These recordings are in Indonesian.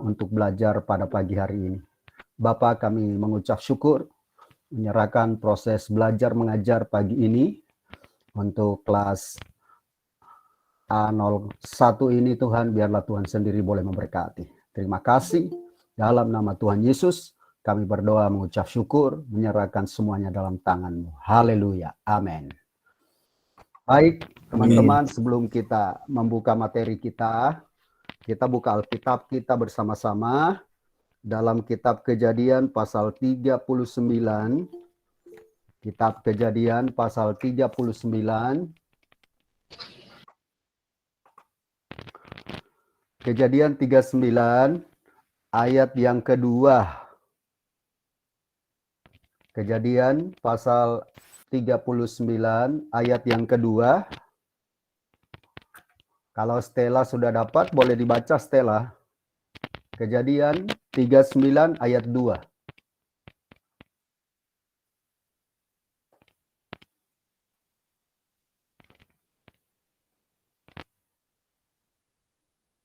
untuk belajar pada pagi hari ini. Bapak, kami mengucap syukur, menyerahkan proses belajar mengajar pagi ini untuk kelas A01 ini. Tuhan, biarlah Tuhan sendiri boleh memberkati. Terima kasih. Dalam nama Tuhan Yesus, kami berdoa mengucap syukur, menyerahkan semuanya dalam tangan-Mu. Haleluya. Amin. Baik, teman-teman, sebelum kita membuka materi kita buka Alkitab kita bersama-sama dalam kitab Kejadian pasal 39. Kitab Kejadian pasal 39. Kejadian 39 ayat yang kedua. Kejadian pasal 39 ayat yang kedua. Kalau Stella sudah dapat, boleh dibaca Stella. Kejadian 39 ayat 2.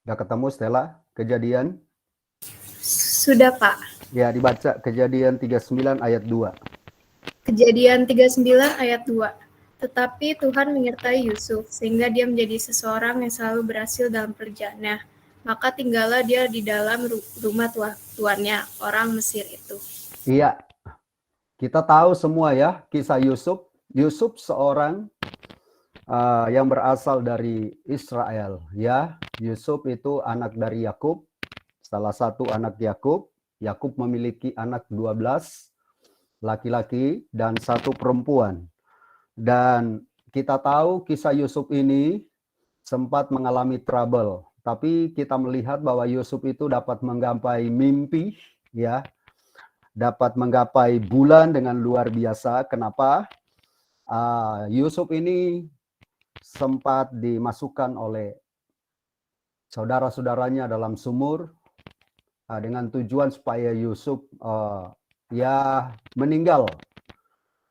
Sudah ketemu Stella? Kejadian? Sudah, Pak. Ya, dibaca Kejadian 39 ayat 2. Kejadian 39 ayat 2. Tetapi Tuhan menyertai Yusuf, sehingga dia menjadi seseorang yang selalu berhasil dalam pekerjaannya. Maka tinggallah dia di dalam rumah tuannya, orang Mesir itu. Iya, kita tahu semua ya kisah Yusuf. Yusuf seorang yang berasal dari Israel. Ya, Yusuf itu anak dari Yakub, salah satu anak Yakub. Yakub memiliki anak 12 laki-laki dan 1 perempuan. Dan kita tahu kisah Yusuf ini sempat mengalami trouble. Tapi kita melihat bahwa Yusuf itu dapat menggapai mimpi, ya, dapat menggapai bulan dengan luar biasa. Kenapa? Yusuf ini sempat dimasukkan oleh saudara-saudaranya dalam sumur dengan tujuan supaya Yusuf meninggal.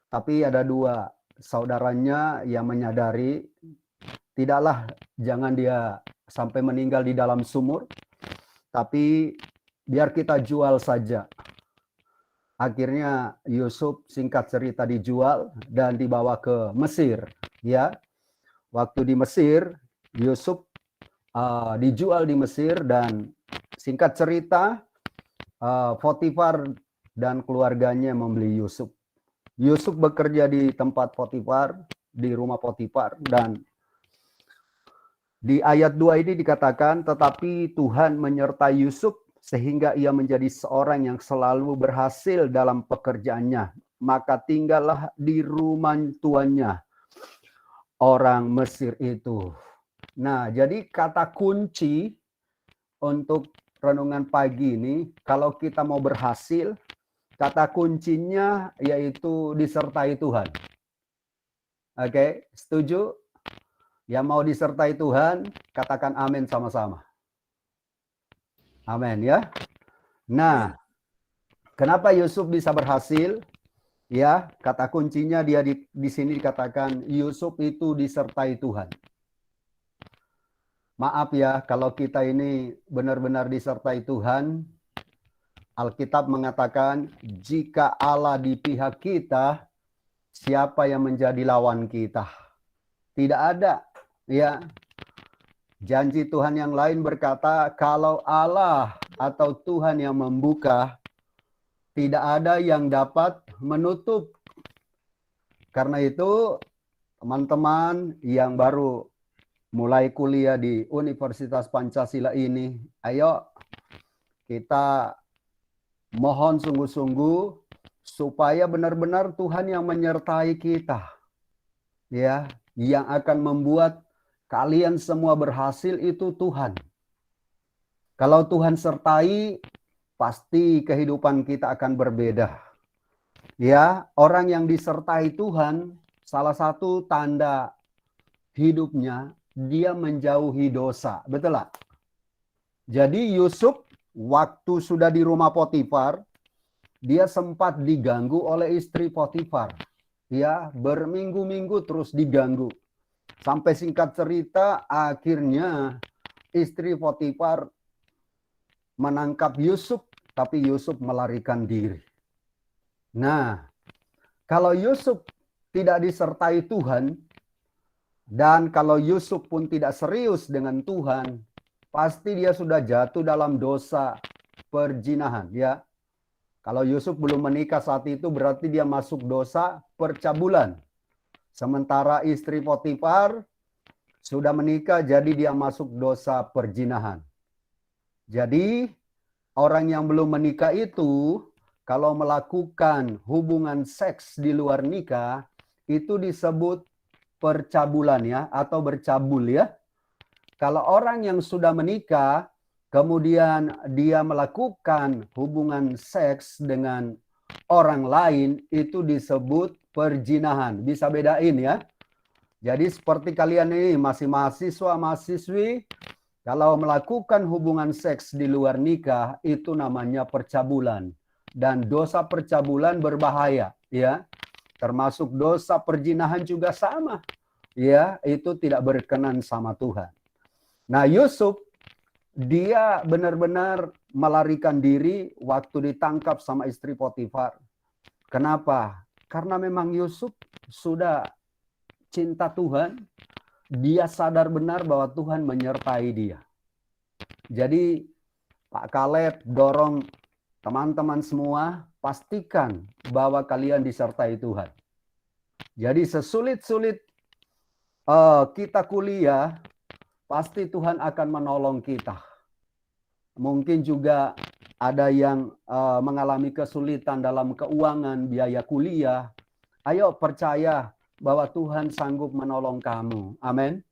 Tapi ada 2 saudaranya yang menyadari tidaklah, jangan dia sampai meninggal di dalam sumur, tapi biar kita jual saja. Akhirnya Yusuf singkat cerita dijual dan dibawa ke Mesir. Ya, waktu di Mesir Yusuf dijual di Mesir dan singkat cerita Potifar dan keluarganya membeli Yusuf. Yusuf bekerja di tempat Potifar, di rumah Potifar, dan di ayat 2 ini dikatakan, tetapi Tuhan menyertai Yusuf sehingga ia menjadi seorang yang selalu berhasil dalam pekerjaannya. Maka tinggallah di rumah tuannya, orang Mesir itu. Nah, jadi kata kunci untuk renungan pagi ini, kalau kita mau berhasil, kata kuncinya yaitu disertai Tuhan. Oke, setuju? Yang mau disertai Tuhan, katakan amin sama-sama. Amin ya. Nah, kenapa Yusuf bisa berhasil? Ya, kata kuncinya dia di sini dikatakan Yusuf itu disertai Tuhan. Maaf ya, kalau kita ini benar-benar disertai Tuhan, Alkitab mengatakan, jika Allah di pihak kita, siapa yang menjadi lawan kita? Tidak ada. Ya, janji Tuhan yang lain berkata, kalau Allah atau Tuhan yang membuka, tidak ada yang dapat menutup. Karena itu, teman-teman yang baru mulai kuliah di Universitas Pancasila ini, ayo kita mohon sungguh-sungguh supaya benar-benar Tuhan yang menyertai kita. Ya, yang akan membuat kalian semua berhasil itu Tuhan. Kalau Tuhan sertai, pasti kehidupan kita akan berbeda. Ya, orang yang disertai Tuhan, salah satu tanda hidupnya, dia menjauhi dosa. Betul lah. Jadi Yusuf waktu sudah di rumah Potifar, dia sempat diganggu oleh istri Potifar. Ya, berminggu-minggu terus diganggu. Sampai singkat cerita, akhirnya istri Potifar menangkap Yusuf, tapi Yusuf melarikan diri. Nah, kalau Yusuf tidak disertai Tuhan, dan kalau Yusuf pun tidak serius dengan Tuhan, pasti dia sudah jatuh dalam dosa perzinahan, ya. Kalau Yusuf belum menikah saat itu berarti dia masuk dosa percabulan. Sementara istri Potifar sudah menikah, jadi dia masuk dosa perzinahan. Jadi orang yang belum menikah itu kalau melakukan hubungan seks di luar nikah itu disebut percabulan, ya, atau bercabul, ya. Kalau orang yang sudah menikah kemudian dia melakukan hubungan seks dengan orang lain itu disebut perzinahan. Bisa bedain, ya. Jadi seperti kalian ini masih mahasiswa, mahasiswi, kalau melakukan hubungan seks di luar nikah itu namanya percabulan. Dan dosa percabulan berbahaya, ya. Termasuk dosa perzinahan juga sama. Ya, itu tidak berkenan sama Tuhan. Nah, Yusuf dia benar-benar melarikan diri waktu ditangkap sama istri Potifar. Kenapa? Karena memang Yusuf sudah cinta Tuhan, dia sadar benar bahwa Tuhan menyertai dia. Jadi Pak Kaleb dorong teman-teman semua, pastikan bahwa kalian disertai Tuhan. Jadi sesulit-sulit kita kuliah, pasti Tuhan akan menolong kita. Mungkin juga ada yang mengalami kesulitan dalam keuangan, biaya kuliah. Ayo percaya bahwa Tuhan sanggup menolong kamu. Amin.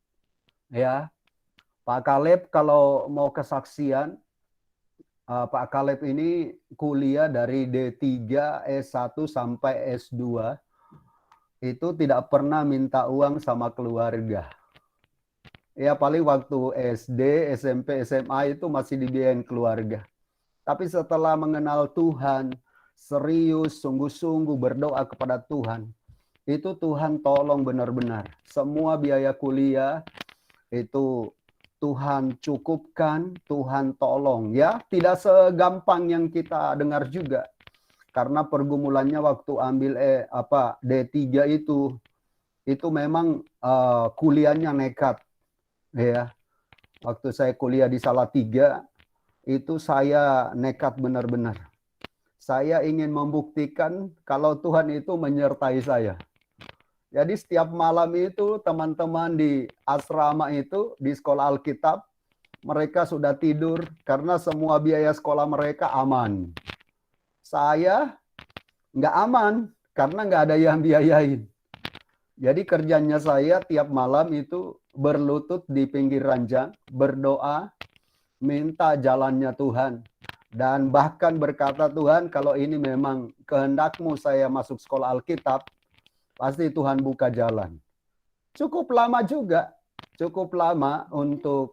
Ya, Pak Kaleb kalau mau kesaksian, Pak Kaleb ini kuliah dari D3, S1 sampai S2. Itu tidak pernah minta uang sama keluarga. Ya paling waktu SD, SMP, SMA itu masih dibiayain keluarga. Tapi setelah mengenal Tuhan, serius, sungguh-sungguh berdoa kepada Tuhan, itu Tuhan tolong benar-benar. Semua biaya kuliah itu Tuhan cukupkan, Tuhan tolong, ya. Tidak segampang yang kita dengar juga. Karena pergumulannya waktu ambil D3 itu memang kuliahnya nekat, ya. Waktu saya kuliah di Salatiga itu saya nekat benar-benar. Saya ingin membuktikan kalau Tuhan itu menyertai saya. Jadi setiap malam itu teman-teman di asrama itu di sekolah Alkitab mereka sudah tidur karena semua biaya sekolah mereka aman. Saya nggak aman karena nggak ada yang biayain. Jadi kerjanya saya tiap malam itu berlutut di pinggir ranjang, berdoa, minta jalannya Tuhan. Dan bahkan berkata, Tuhan kalau ini memang kehendak-Mu saya masuk sekolah Alkitab, pasti Tuhan buka jalan. Cukup lama juga, cukup lama untuk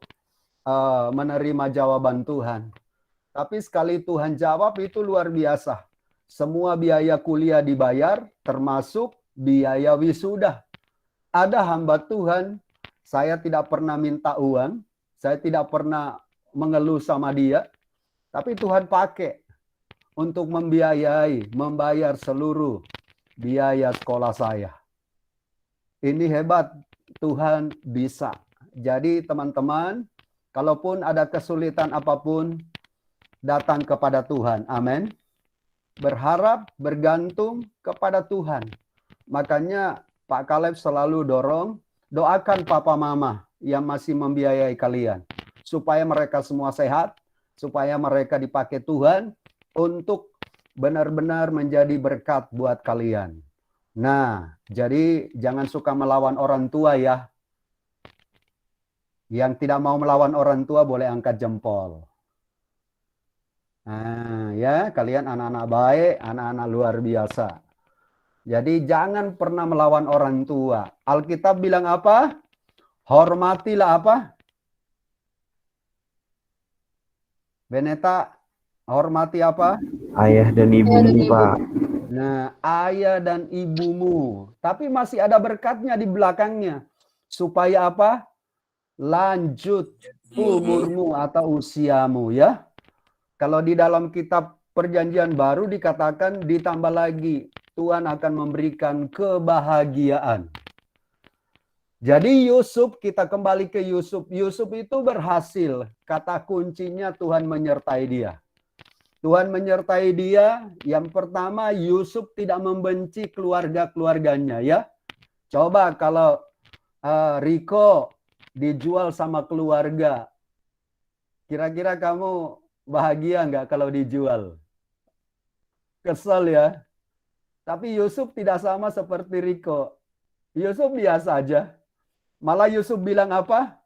menerima jawaban Tuhan. Tapi sekali Tuhan jawab itu luar biasa. Semua biaya kuliah dibayar, termasuk biaya wisuda. Ada hamba Tuhan, saya tidak pernah minta uang, saya tidak pernah mengeluh sama dia, tapi Tuhan pakai untuk membayar seluruh biaya sekolah saya. Ini hebat, Tuhan bisa. Jadi teman-teman, kalaupun ada kesulitan apapun, datang kepada Tuhan. Amin. Berharap, bergantung kepada Tuhan. Makanya Pak Kaleb selalu dorong, doakan papa mama yang masih membiayai kalian. Supaya mereka semua sehat, supaya mereka dipakai Tuhan untuk benar-benar menjadi berkat buat kalian. Nah, jadi jangan suka melawan orang tua ya. Yang tidak mau melawan orang tua boleh angkat jempol. Nah, ya, kalian anak-anak baik, anak-anak luar biasa. Jadi jangan pernah melawan orang tua. Alkitab bilang apa? Hormatilah apa? Beneta, hormati apa? Ayah dan ibumu, Pak. Nah, ayah dan ibumu. Tapi masih ada berkatnya di belakangnya. Supaya apa? Lanjut umurmu atau usiamu ya. Kalau di dalam kitab Perjanjian Baru dikatakan ditambah lagi, Tuhan akan memberikan kebahagiaan. Jadi Yusuf, kita kembali ke Yusuf. Yusuf itu berhasil. Kata kuncinya Tuhan menyertai dia. Tuhan menyertai dia. Yang pertama, Yusuf tidak membenci keluarga-keluarganya, ya. Coba kalau Riko dijual sama keluarga, kira-kira kamu bahagia nggak kalau dijual? Kesel ya. Tapi Yusuf tidak sama seperti Riko. Yusuf biasa aja. Malah Yusuf bilang apa?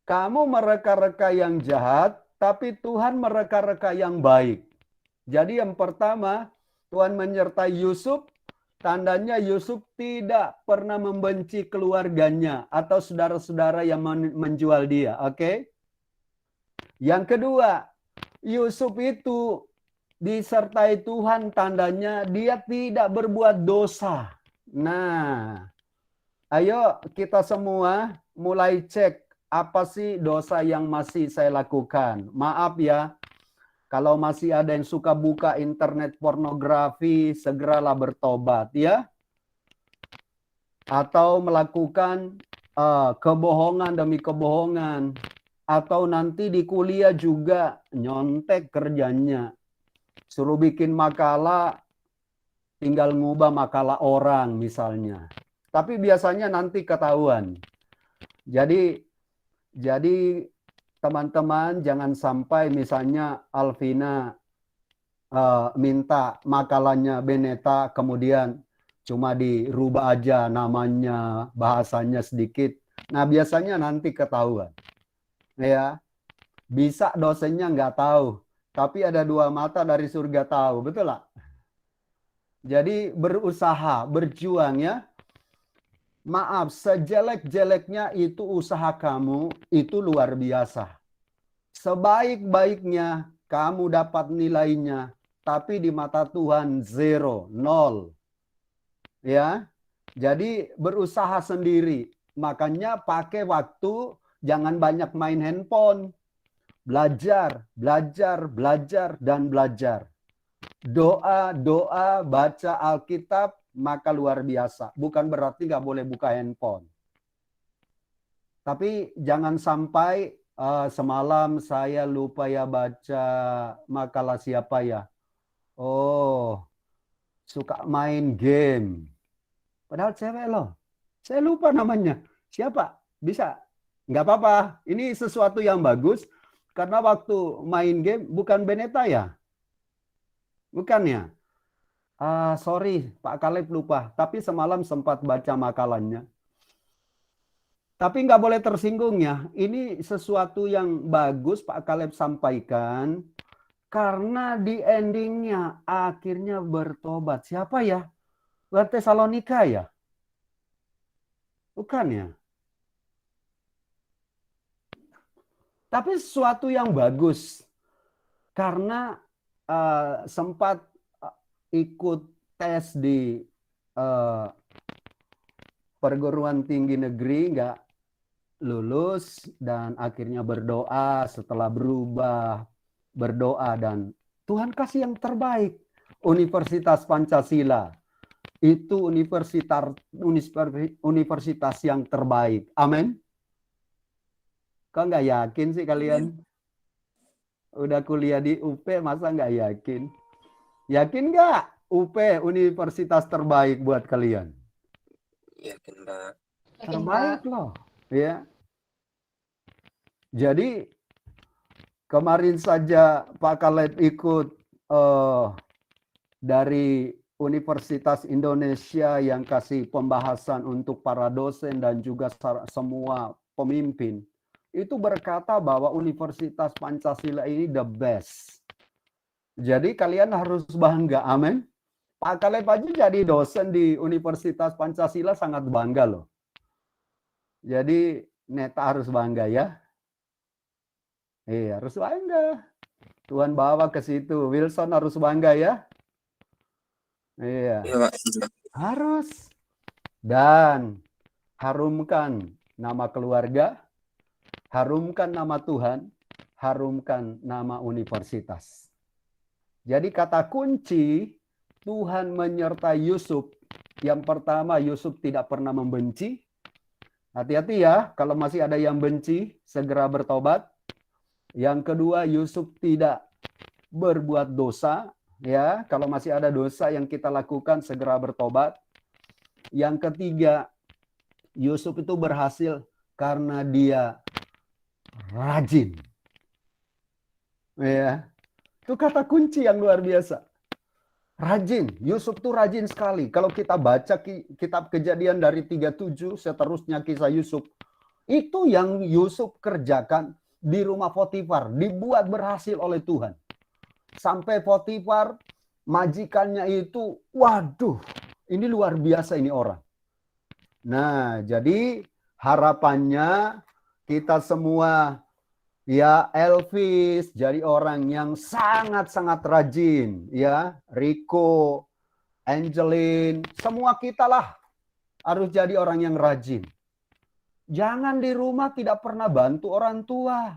Kamu mereka-reka yang jahat, tapi Tuhan mereka-reka yang baik. Jadi yang pertama, Tuhan menyertai Yusuf, tandanya Yusuf tidak pernah membenci keluarganya atau saudara-saudara yang menjual dia. Oke? Yang kedua, Yusuf itu disertai Tuhan, tandanya dia tidak berbuat dosa. Nah, ayo kita semua mulai cek apa sih dosa yang masih saya lakukan. Maaf ya, kalau masih ada yang suka buka internet pornografi, segeralah bertobat ya. Atau melakukan kebohongan demi kebohongan. Atau nanti di kuliah juga nyontek kerjanya. Suruh bikin makalah, tinggal ngubah makalah orang misalnya. Tapi biasanya nanti ketahuan. Jadi teman-teman jangan sampai misalnya Alvina minta makalahnya Beneta, kemudian cuma dirubah aja namanya, bahasanya sedikit. Nah biasanya nanti ketahuan. Ya, bisa dosennya nggak tahu, tapi ada dua mata dari surga tahu, betul lah. Jadi berusaha, berjuang ya. Maaf, sejelek-jeleknya itu usaha kamu, itu luar biasa. Sebaik-baiknya kamu dapat nilainya, tapi di mata Tuhan 0, 0. Ya, jadi berusaha sendiri. Makanya pakai waktu, jangan banyak main handphone. Belajar, belajar, belajar, dan belajar. Doa, baca Alkitab, maka luar biasa. Bukan berarti nggak boleh buka handphone. Tapi jangan sampai semalam saya lupa ya baca makalah siapa ya. Oh, suka main game. Padahal cewek loh. Saya lupa namanya. Siapa? Bisa? Nggak apa-apa. Ini sesuatu yang bagus. Karena waktu main game, bukan Beneta ya? Bukan ya? Sorry, Pak Kaleb lupa. Tapi semalam sempat baca makalahnya. Tapi nggak boleh tersinggung ya. Ini sesuatu yang bagus Pak Kaleb sampaikan. Karena di endingnya akhirnya bertobat. Siapa ya? Tesalonika ya? Bukan ya? Tapi sesuatu yang bagus. Karena sempat ikut tes di perguruan tinggi negeri, nggak lulus, dan akhirnya berdoa, setelah berdoa dan Tuhan kasih yang terbaik. Universitas Pancasila itu universitas yang terbaik. Amin. Kok nggak yakin sih kalian? Udah kuliah di UP, masa nggak yakin? Yakin nggak UP universitas terbaik buat kalian? Yakin, Pak. Terbaik loh, ya. Jadi kemarin saja Pak Kaleb ikut dari Universitas Indonesia yang kasih pembahasan untuk para dosen dan juga semua pemimpin. Itu berkata bahwa Universitas Pancasila ini the best. Jadi kalian harus bangga, amin. Pak Kaleb aja jadi dosen di Universitas Pancasila sangat bangga loh. Jadi Neta harus bangga ya. Harus bangga. Tuhan bawa ke situ. Wilson harus bangga ya. Iya. Iya, Pak. Harus. Dan harumkan nama keluarga, harumkan nama Tuhan, harumkan nama universitas. Jadi kata kunci Tuhan menyertai Yusuf. Yang pertama, Yusuf tidak pernah membenci. Hati-hati ya, kalau masih ada yang benci, segera bertobat. Yang kedua, Yusuf tidak berbuat dosa. Ya, kalau masih ada dosa yang kita lakukan, segera bertobat. Yang ketiga, Yusuf itu berhasil karena dia rajin. Ya, itu kata kunci yang luar biasa. Rajin, Yusuf tuh rajin sekali. Kalau kita baca kitab Kejadian dari 37 seterusnya kisah Yusuf, itu yang Yusuf kerjakan di rumah Potifar, dibuat berhasil oleh Tuhan. Sampai Potifar majikannya itu, waduh, ini luar biasa ini orang. Nah, jadi harapannya kita semua ya Elvis jadi orang yang sangat-sangat rajin ya. Rico, Angelin, semua kita lah harus jadi orang yang rajin. Jangan di rumah tidak pernah bantu orang tua.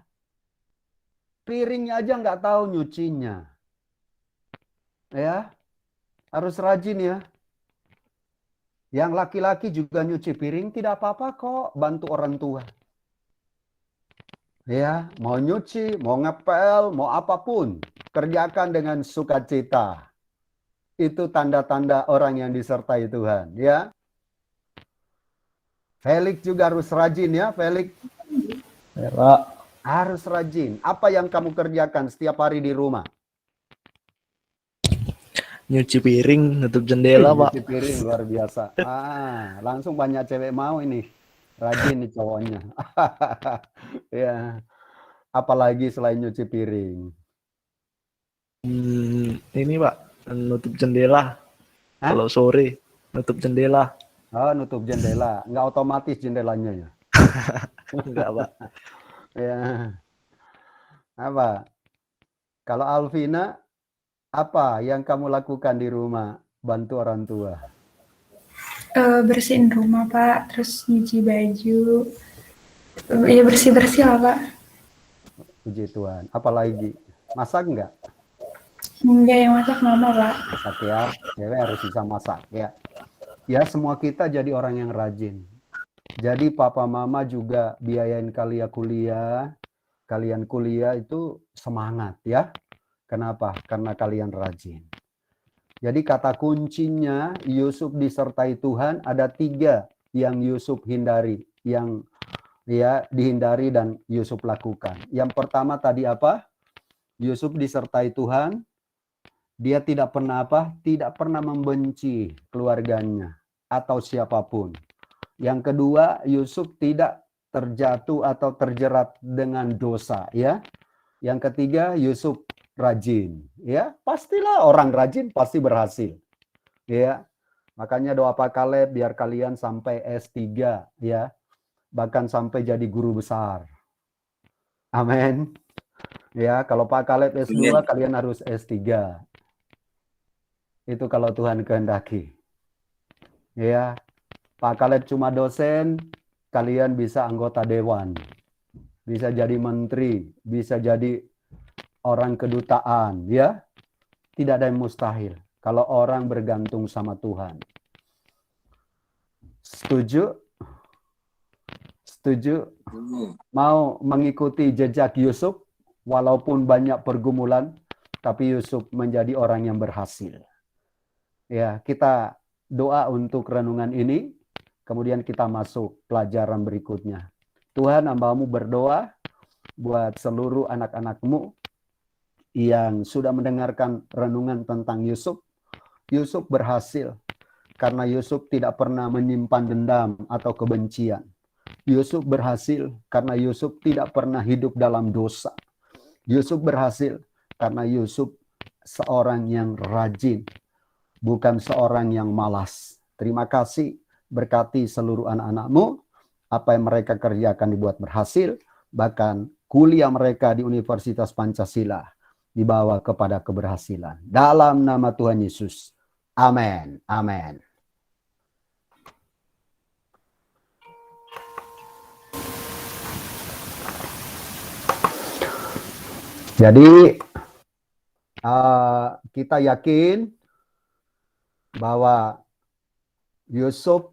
Piringnya aja nggak tahu nyucinya. Ya, harus rajin ya. Yang laki-laki juga nyuci piring tidak apa-apa kok, bantu orang tua. Ya, mau nyuci, mau ngepel, mau apapun, kerjakan dengan sukacita. Itu tanda-tanda orang yang disertai Tuhan, ya. Felix juga harus rajin ya, Felix. Ya, Harus rajin. Apa yang kamu kerjakan setiap hari di rumah? nyuci piring, nutup jendela, Pak. Nyuci piring luar biasa. Langsung banyak cewek mau ini. Rajin nih cowoknya. Ya. Apalagi selain nyuci piring. Ini Pak, nutup jendela. Hah? Kalau sore, nutup jendela. Oh, nutup jendela. Nggak otomatis jendelanya ya? Enggak, Pak. Ya. Apa? Kalau Alvina, apa yang kamu lakukan di rumah? Bantu orang tua. Bersihin rumah, Pak. Terus nyuci baju. Ya bersih-bersih lah, Pak. Puji Tuhan. Apalagi? Masak nggak? Enggak, yang masak mama, Pak. Masak ya. Cewek harus bisa masak ya. Ya, semua kita jadi orang yang rajin. Jadi papa mama juga biayain kalian kuliah. Kalian kuliah itu semangat ya. Kenapa? Karena kalian rajin. Jadi kata kuncinya Yusuf disertai Tuhan ada 3 yang Yusuf hindari. Yang ya dihindari dan Yusuf lakukan. Yang pertama tadi apa? Yusuf disertai Tuhan. Dia tidak pernah apa? Tidak pernah membenci keluarganya atau siapapun. Yang kedua, Yusuf tidak terjatuh atau terjerat dengan dosa ya. Yang ketiga, Yusuf rajin ya. Pastilah orang rajin pasti berhasil. Ya. Makanya doa Pak Kaleb biar kalian sampai S3 ya. Bahkan sampai jadi guru besar. Amin. Ya, kalau Pak Kaleb S2 kalian harus S3. Itu kalau Tuhan kehendaki. Ya. Pak Kaleb cuma dosen, kalian bisa anggota dewan, bisa jadi menteri, bisa jadi orang kedutaan, ya. Tidak ada yang mustahil kalau orang bergantung sama Tuhan. Setuju? Setuju? Mau mengikuti jejak Yusuf, walaupun banyak pergumulan, tapi Yusuf menjadi orang yang berhasil. Ya, kita doa untuk renungan ini. Kemudian kita masuk pelajaran berikutnya. Tuhan, hamba-Mu berdoa buat seluruh anak-anak-Mu yang sudah mendengarkan renungan tentang Yusuf. Yusuf berhasil karena Yusuf tidak pernah menyimpan dendam atau kebencian. Yusuf berhasil karena Yusuf tidak pernah hidup dalam dosa. Yusuf berhasil karena Yusuf seorang yang rajin, bukan seorang yang malas. Terima kasih. Berkati seluruh anak-anak-Mu, apa yang mereka kerjakan dibuat berhasil, bahkan kuliah mereka di Universitas Pancasila dibawa kepada keberhasilan. Dalam nama Tuhan Yesus. Amin. Amin. Jadi kita yakin bahwa Yusuf